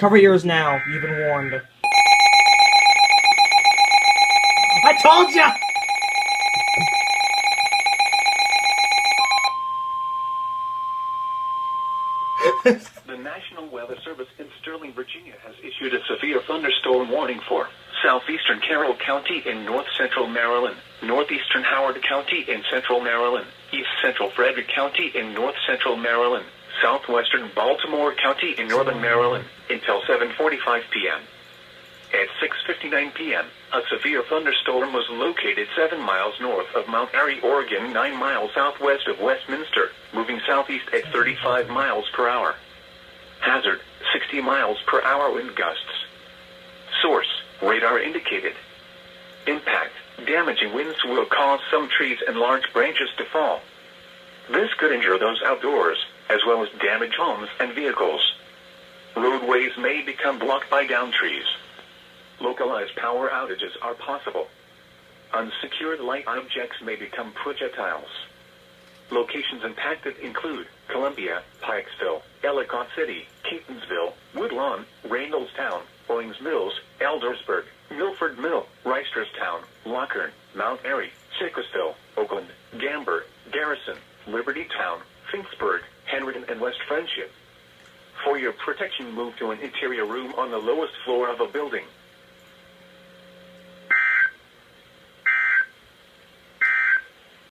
Cover your ears now. You've been warned. I told ya! The National Weather Service in Sterling, Virginia has issued a severe thunderstorm warning for southeastern Carroll County in north-central Maryland, northeastern Howard County in central Maryland, east-central Frederick County in north-central Maryland, southwestern Baltimore County in northern Maryland, until 7:45 p.m. At 6:59 p.m., a severe thunderstorm was located 7 miles north of Mount Airy, Oregon, 9 miles southwest of Westminster, moving southeast at 35 miles per hour. Hazard, 60 miles per hour wind gusts. Source, radar indicated. Impact, damaging winds will cause some trees and large branches to fall. This could injure those outdoors, as well as damage homes and vehicles. Roadways may become blocked by downed trees. Localized power outages are possible. Unsecured light objects may become projectiles. Locations impacted include Columbia, Pikesville, Ellicott City, Catonsville, Woodlawn, Reynoldstown, Owings Mills, Eldersburg, Milford Mill, Reisterstown, Lockern, Mount Airy, Sickesville, Oakland, Gamber, Garrison, Liberty Town, Finksburg, Henryton, and West Friendship. For your protection, move to an interior room on the lowest floor of a building.